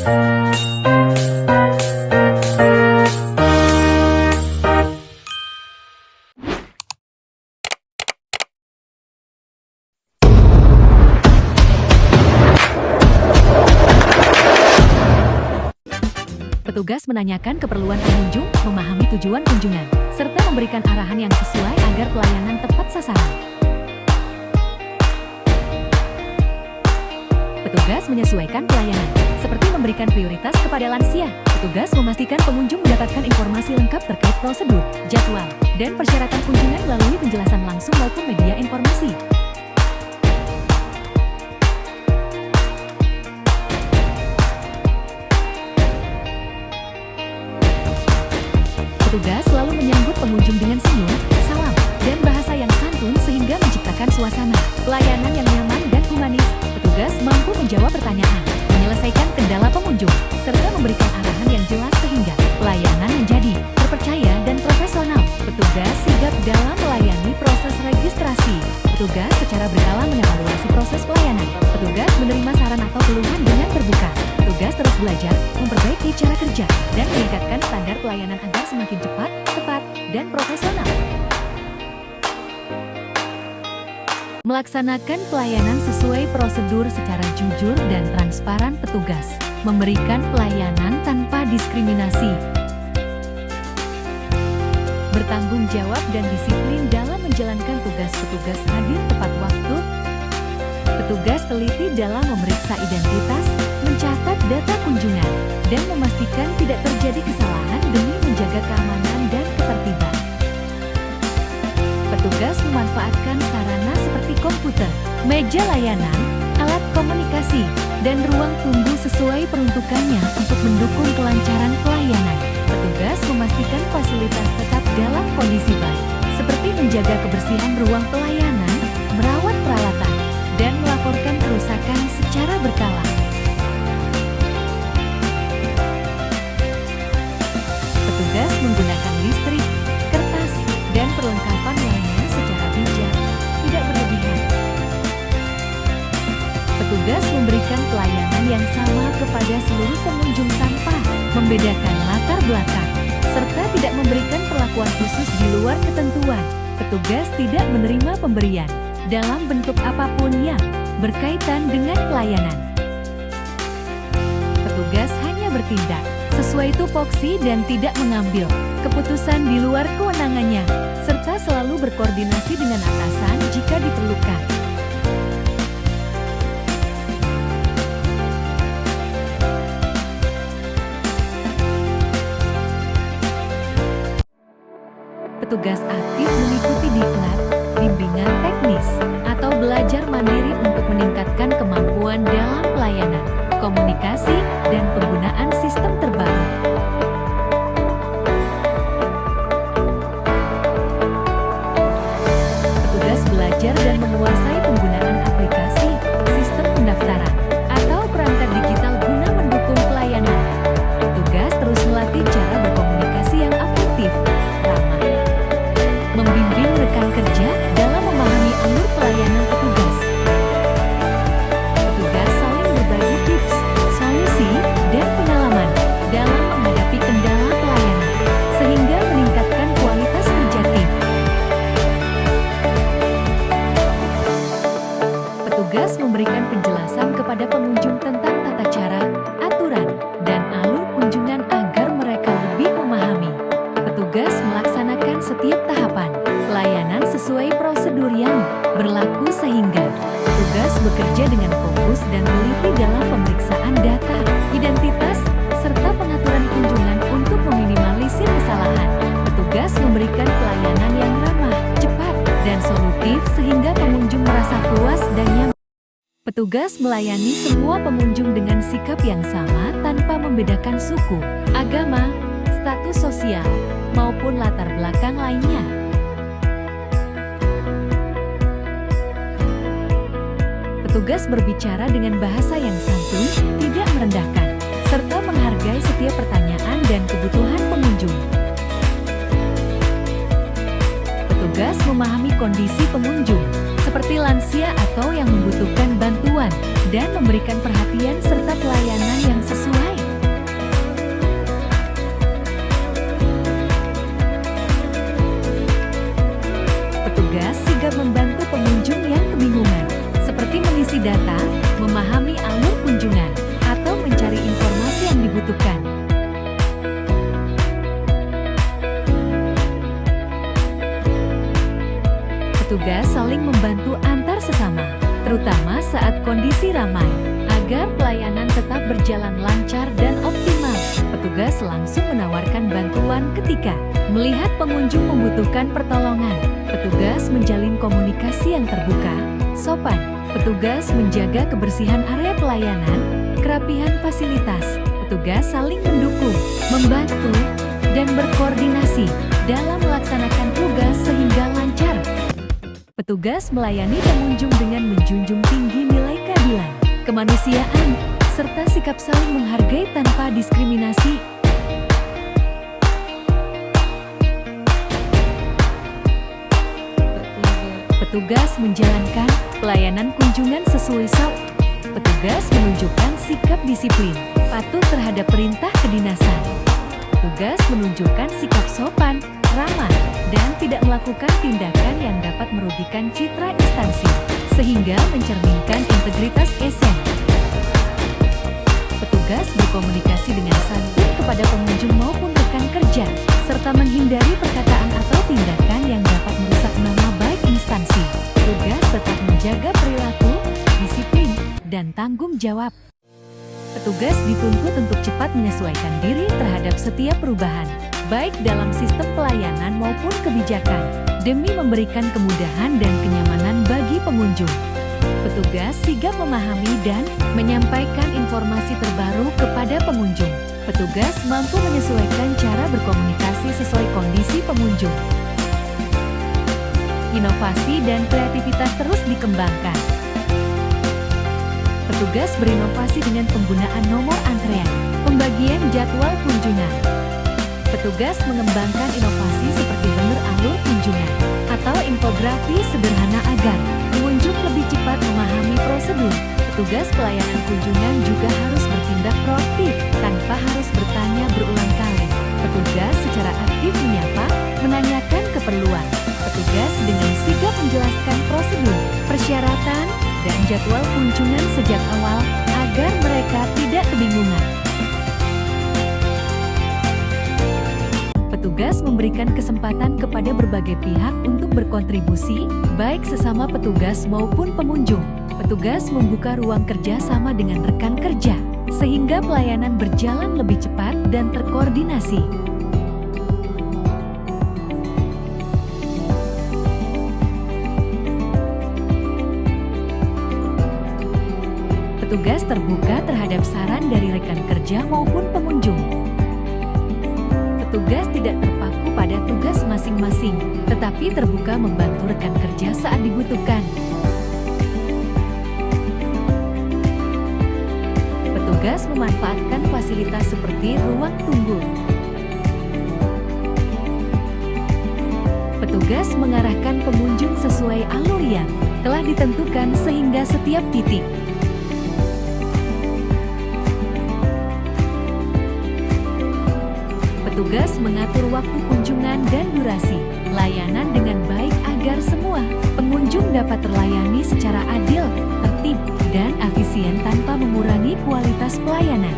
Petugas menanyakan keperluan pengunjung, memahami tujuan kunjungan, serta memberikan arahan yang sesuai agar pelayanan tepat sasaran. Petugas menyesuaikan pelayanan, seperti memberikan prioritas kepada lansia. Petugas memastikan pengunjung mendapatkan informasi lengkap terkait prosedur, jadwal, dan persyaratan kunjungan melalui penjelasan langsung maupun media informasi. Petugas selalu menyambut pengunjung dengan senyum, salam, dan bahasa yang santun sehingga menciptakan suasana pelayanan yang nyaman dan humanis. Petugas mampu menjawab pertanyaan, menyelesaikan kendala pengunjung, serta memberikan arahan yang jelas sehingga pelayanan menjadi terpercaya dan profesional. Petugas sigap dalam melayani proses registrasi. Petugas secara berkala mengevaluasi proses pelayanan. Petugas menerima saran atau keluhan dengan terbuka. Petugas terus belajar, memperbaiki cara kerja, dan meningkatkan standar pelayanan agar semakin cepat, tepat, dan profesional. Melaksanakan pelayanan sesuai prosedur secara jujur dan transparan. Petugas memberikan pelayanan tanpa diskriminasi, bertanggung jawab dan disiplin dalam menjalankan tugas. Petugas hadir tepat waktu. Petugas teliti dalam memeriksa identitas, mencatat data kunjungan, dan memastikan tidak terjadi kesalahan demi menjaga keamanan dan ketertiban. Petugas memanfaatkan sarana seperti komputer, meja layanan, alat komunikasi, dan ruang tunggu sesuai peruntukannya untuk mendukung kelancaran pelayanan. Petugas memastikan fasilitas tetap dalam kondisi baik, seperti menjaga kebersihan ruang pelayanan, merawat peralatan, dan melaporkan kerusakan secara berkala. Petugas menggunakan listrik, kertas, dan perlengkapan lainnya secara bijak, tidak berlebihan. Petugas memberikan pelayanan yang sama kepada seluruh pengunjung tanpa membedakan latar belakang, serta tidak memberikan perlakuan khusus di luar ketentuan. Petugas tidak menerima pemberian dalam bentuk apapun yang berkaitan dengan pelayanan. Petugas hanya bertindak sesuai tupoksi dan tidak mengambil keputusan di luar kewenangannya, serta selalu berkoordinasi dengan atasan jika diperlukan. Petugas aktif mengikuti diklat, bimbingan teknis, atau belajar mandiri untuk meningkatkan kemampuan dalam pelayanan, komunikasi, dan penggunaan sistem terbaru. Petugas belajar dan menguasai penggunaan aplikasi, sistem pendaftaran, atau perangkat digital guna mendukung pelayanan. Petugas terus melatih cara berkomunikasi yang efektif, ramah, membimbing rekan kerja dalam memahami alur pelayanan petugas. Petugas saling berbagi tips, solusi, dan pengalaman dalam menghadapi kendala pelayanan, sehingga meningkatkan kualitas kerja tim. Petugas memberikan penjelasan kepada pengunjung tentang tata cara, aturan, dan alur kunjungan agar mereka lebih memahami. Petugas melaksanakan setiap tahapan pelayanan sesuai prosedur yang berlaku sehingga petugas bekerja dengan fokus dan teliti dalam pemeriksaan data, identitas, serta pengaturan kunjungan untuk meminimalisir kesalahan. Petugas memberikan pelayanan yang ramah, cepat, dan solutif sehingga pengunjung merasa puas dan nyaman. Petugas melayani semua pengunjung dengan sikap yang sama tanpa membedakan suku, agama, status sosial, maupun latar belakang lainnya. Petugas berbicara dengan bahasa yang santun, tidak merendahkan, serta menghargai setiap pertanyaan dan kebutuhan pengunjung. Petugas memahami kondisi pengunjung, seperti lansia atau yang membutuhkan bantuan, dan memberikan perhatian serta pelayanan yang sesuai. kebingungan, seperti mengisi data, memahami alur kunjungan, atau mencari informasi yang dibutuhkan. Petugas saling membantu antar sesama, terutama saat kondisi ramai. Agar pelayanan tetap berjalan lancar dan optimal, petugas langsung menawarkan bantuan ketika melihat pengunjung membutuhkan pertolongan. Petugas menjalin komunikasi yang terbuka, sopan. Petugas menjaga kebersihan area pelayanan, kerapihan fasilitas. Petugas saling mendukung, membantu, dan berkoordinasi dalam melaksanakan tugas sehingga lancar. Petugas melayani pengunjung dengan menjunjung tinggi nilai keadilan, kemanusiaan, serta sikap saling menghargai tanpa diskriminasi. Petugas menjalankan pelayanan kunjungan sesuai SOP. Petugas menunjukkan sikap disiplin, patuh terhadap perintah kedinasan. Petugas menunjukkan sikap sopan, ramah, dan tidak melakukan tindakan yang dapat merugikan citra instansi, sehingga mencerminkan integritas ASN. Petugas berkomunikasi dengan santun kepada pengunjung maupun rekan kerja, serta menghindari perkataan atau tindakan yang dapat merusak nama baik instansi. Petugas tetap menjaga perilaku, disiplin, dan tanggung jawab. Petugas dituntut untuk cepat menyesuaikan diri terhadap setiap perubahan, baik dalam sistem pelayanan maupun kebijakan, demi memberikan kemudahan dan kenyamanan bagi pengunjung. Petugas sigap memahami dan menyampaikan informasi terbaru kepada pengunjung. Petugas mampu menyesuaikan cara berkomunikasi sesuai kondisi pengunjung. Inovasi dan kreativitas terus dikembangkan. Petugas berinovasi dengan penggunaan nomor antrean, pembagian jadwal kunjungan. Petugas mengembangkan inovasi seperti banner alur kunjungan atau infografi sederhana agar pengunjung lebih cepat memahami prosedur. Petugas pelayanan kunjungan juga harus bertindak proaktif tanpa harus bertanya berulang kali. Petugas secara aktif menyapa, menanyakan keperluan. Petugas dengan sigap menjelaskan prosedur, persyaratan, dan jadwal kunjungan sejak awal agar mereka tidak kebingungan. Petugas memberikan kesempatan kepada berbagai pihak untuk berkontribusi, baik sesama petugas maupun pengunjung. Petugas membuka ruang kerja sama dengan rekan kerja, sehingga pelayanan berjalan lebih cepat dan terkoordinasi. Petugas terbuka terhadap saran dari rekan kerja maupun pengunjung. Petugas tidak terpaku pada tugas masing-masing, tetapi terbuka membantu rekan kerja saat dibutuhkan. Petugas memanfaatkan fasilitas seperti ruang tunggu. Petugas mengarahkan pengunjung sesuai alur yang telah ditentukan sehingga setiap titik. Petugas mengatur waktu kunjungan dan durasi layanan dengan baik agar semua pengunjung dapat terlayani secara adil, tertib, dan efisien tanpa mengurangi kualitas pelayanan.